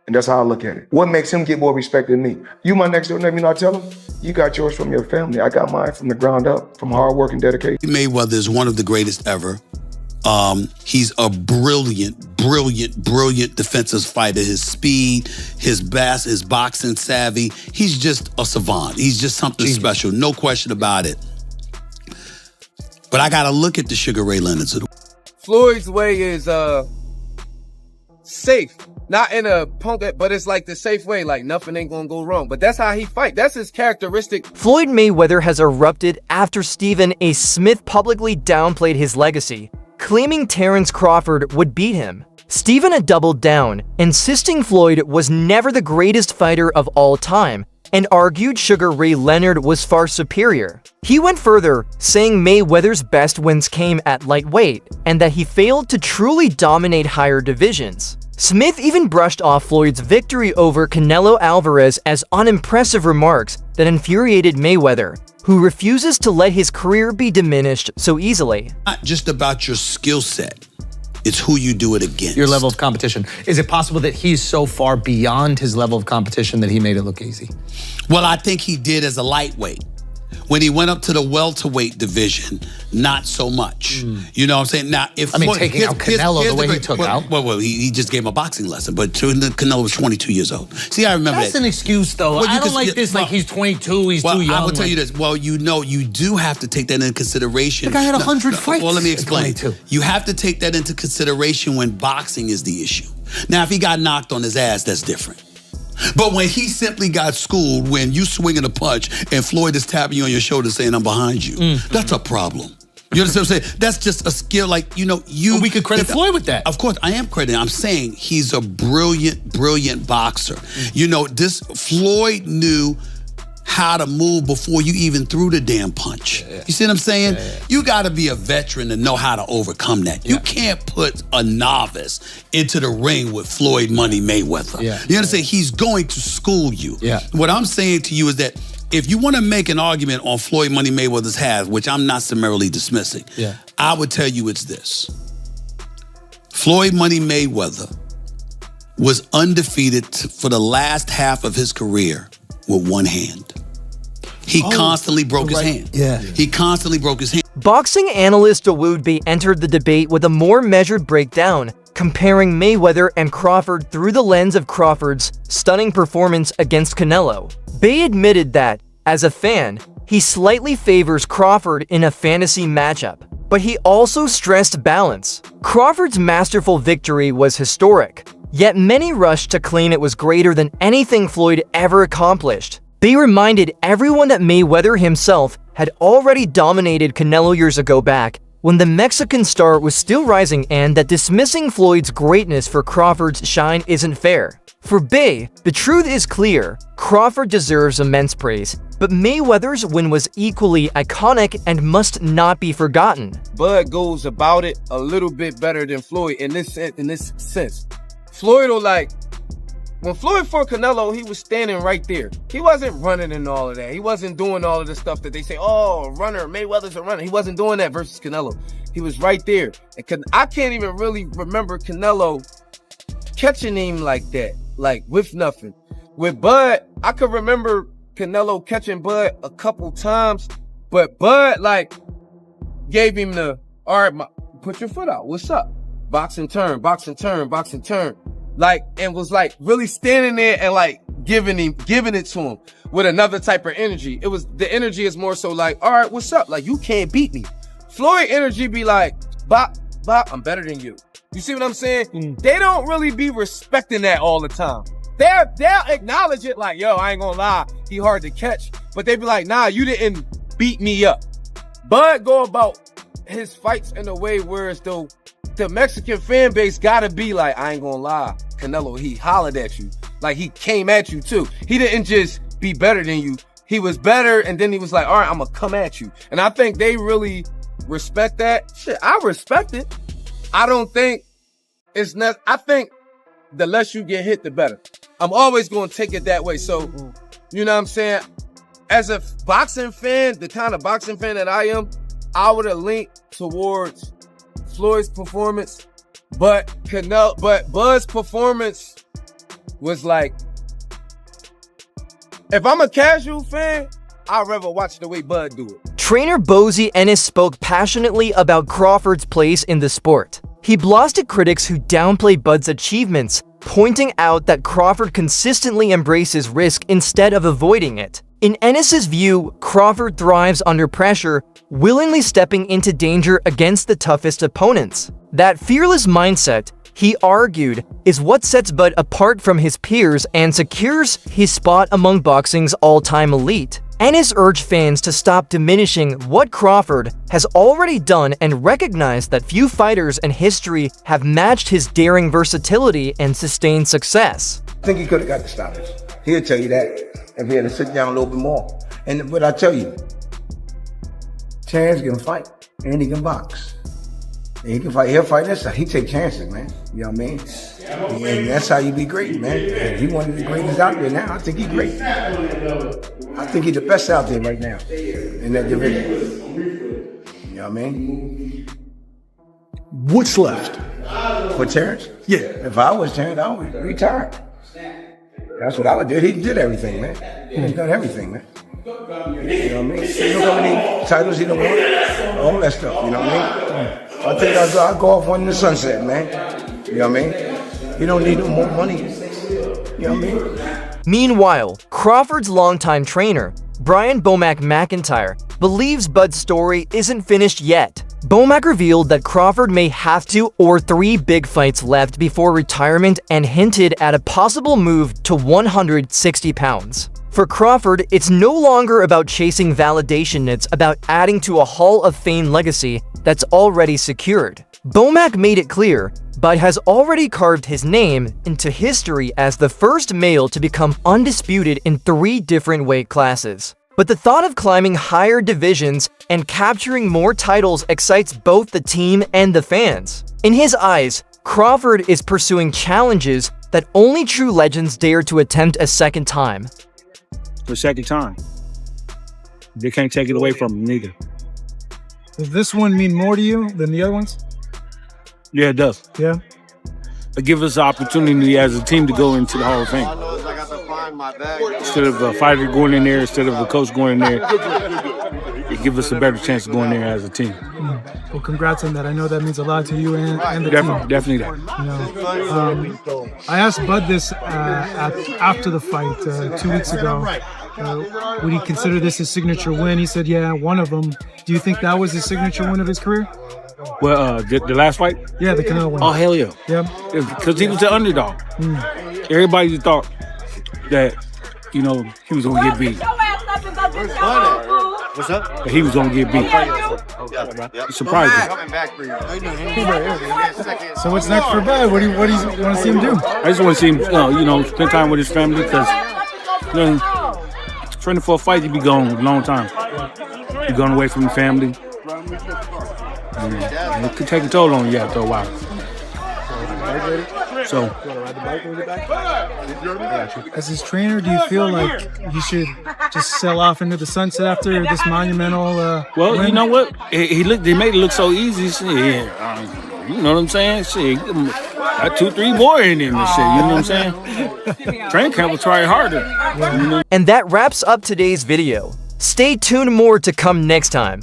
And that's how I look at it. What makes him get more respect than me? You my next door neighbor, you know, I tell him, you got yours from your family. I got mine from the ground up, from hard work and dedication. Mayweather is one of the greatest ever. He's a brilliant defensive fighter. His speed, his boxing savvy. He's just a savant. He's just something special. No question about it. But I got to look at the Sugar Ray Leonards of the world. Floyd's way is safe. Not in a punk, but it's like the safe way, like nothing ain't gonna go wrong. But that's how he fight. That's his characteristic. Floyd Mayweather has erupted after Stephen A. Smith publicly downplayed his legacy, claiming Terence Crawford would beat him. Stephen had doubled down, insisting Floyd was never the greatest fighter of all time, and argued Sugar Ray Leonard was far superior. He went further, saying Mayweather's best wins came at lightweight, and that he failed to truly dominate higher divisions. Smith even brushed off Floyd's victory over Canelo Alvarez as unimpressive remarks that infuriated Mayweather, who refuses to let his career be diminished so easily. Not just about your skill set. It's who you do it against. Your level of competition. Is it possible that he's so far beyond his level of competition that he made it look easy? Well, I think he did as a lightweight. When he went up to the welterweight division, not so much. You know what I'm saying? Now, if taking out Canelo the way he took out. Well, he just gave him a boxing lesson, but Canelo was 22 years old. See, I remember That's an excuse, though. I don't like this, like he's 22, he's too young. I will tell you this. Well, you know, you do have to take that into consideration. The guy had 100 fights. Well, let me explain. You have to take that into consideration when boxing is the issue. Now, if he got knocked on his ass, that's different. But when he simply got schooled, when you swinging a punch and Floyd is tapping you on your shoulder saying, I'm behind you, that's a problem. You understand what I'm saying? That's just a skill, like, you know, Well, we could credit Floyd with that. Of course, I am crediting. I'm saying he's a brilliant boxer. You know, Floyd knew how to move before you even threw the damn punch. You see what I'm saying? You got to be a veteran to know how to overcome that. You can't put a novice into the ring with Floyd Money Mayweather. You understand? He's going to school you. What I'm saying to you is that if you want to make an argument on Floyd Money Mayweather's half, which I'm not summarily dismissing, I would tell you it's this. Floyd Money Mayweather was undefeated for the last half of his career with one hand. He constantly broke his hand. He constantly broke his hand. Boxing analyst Dawood entered the debate with a more measured breakdown, comparing Mayweather and Crawford through the lens of Crawford's stunning performance against Canelo. Bay admitted that, as a fan, he slightly favors Crawford in a fantasy matchup, but he also stressed balance. Crawford's masterful victory was historic, yet many rushed to claim it was greater than anything Floyd ever accomplished. They reminded everyone that Mayweather himself had already dominated Canelo years ago back when the Mexican star was still rising, and that dismissing Floyd's greatness for Crawford's shine isn't fair. For Bay, the truth is clear. Crawford deserves immense praise, but Mayweather's win was equally iconic and must not be forgotten. Bud goes about it a little bit better than Floyd in this sense. Floyd will when Floyd fought Canelo, he was standing right there. He wasn't running and all of that. He wasn't doing all of the stuff that they say, oh, a runner, Mayweather's a runner. He wasn't doing that versus Canelo. He was right there. And I can't even really remember Canelo catching him like that, like with nothing. With Bud, I could remember Canelo catching Bud a couple times, but Bud gave him the, all right, put your foot out. What's up? Boxing turn, boxing turn, boxing turn. And was really standing there and giving it to him with another type of energy. It was, the energy is more so all right, what's up? You can't beat me. Floyd energy be bop, I'm better than you. You see what I'm saying? They don't really be respecting that all the time. They'll acknowledge it yo, I ain't gonna lie, he hard to catch. But they be nah, you didn't beat me up. Bud go about his fights in a way where as though the Mexican fan base gotta be I ain't gonna lie, Canelo, he hollered at you. He came at you too. He didn't just be better than you. He was better, and then he was all right, I'm gonna come at you. And I think they really respect that. Shit, I respect it. I don't think it's not, I think the less you get hit, the better. I'm always gonna take it that way. So, you know what I'm saying? As a boxing fan, the kind of boxing fan that I am, I would have leaned towards Floyd's performance, but Bud's performance was like, if I'm a casual fan, I'd rather watch the way Bud do it. Trainer Bozy Ennis spoke passionately about Crawford's place in the sport. He blasted critics who downplay Bud's achievements, pointing out that Crawford consistently embraces risk instead of avoiding it. In Ennis's view, Crawford thrives under pressure, willingly stepping into danger against the toughest opponents. That fearless mindset, he argued, is what sets Bud apart from his peers and secures his spot among boxing's all-time elite. Ennis urged fans to stop diminishing what Crawford has already done and recognize that few fighters in history have matched his daring versatility and sustained success. I think he could have got the stoppage. He'll tell you that if he had to sit down a little bit more. But I tell you, Terence can fight and he can box. And he can fight. He'll fight this side. He take chances, man. You know what I mean? And that's how you be great, man. And he one of the greatest out there now. I think he's great. I think he's the best out there right now in that division. You know what I mean? What's left? For Terence? Yeah. If I was Terence, I would retire. That's what I would do. He did everything, man. He's done everything, man. You know what I mean? You know how many titles he done won? All that stuff, you know what I mean? I think I'll go off one in the sunset, man. You know what I mean? You don't need no more money. You know what I mean? Meanwhile, Crawford's longtime trainer, Brian Bomac McIntyre, believes Bud's story isn't finished yet. Bomac revealed that Crawford may have 2 or 3 big fights left before retirement and hinted at a possible move to 160 pounds. For Crawford, it's no longer about chasing validation, it's about adding to a Hall of Fame legacy that's already secured. Bomac made it clear Bud has already carved his name into history as the first male to become undisputed in 3 different weight classes. But the thought of climbing higher divisions and capturing more titles excites both the team and the fans. In his eyes, Crawford is pursuing challenges that only true legends dare to attempt a second time. For a second time. They can't take it away from him, neither. Does this one mean more to you than the other ones? Yeah, it does. Yeah. It gives us the opportunity as a team to go into the Hall of Fame. Instead of a fighter going in there, instead of a coach going in there, it gives us a better chance of going there as a team. Well, congrats on that. I know that means a lot to you and the team. Definitely that. You know, I asked Bud this after the fight 2 weeks ago. Would he consider this his signature win? He said, yeah, one of them. Do you think that was his signature win of his career? Well, the last fight? Yeah, the Canelo one. Oh, hell yeah. Yeah. Because he was the underdog. Everybody thought that, you know, he was going to get beat. What's up? That he was going to get beat. It surprised me. So what's next for Bud? What do you want to see him do? I just want to see him, you know, spend time with his family because, you know, training for a fight, you be gone a long time. You're going away from your family. And it could take a toll on you after a while. So, as his trainer, do you feel like you should just sell off into the sunset after this monumental well, win? you know what? They made it look so easy. Shit, you know what I'm saying? Shit, got 2-3 more in him and shit. You know what I'm saying? Train camp will try harder. You know? And that wraps up today's video. Stay tuned, more to come next time.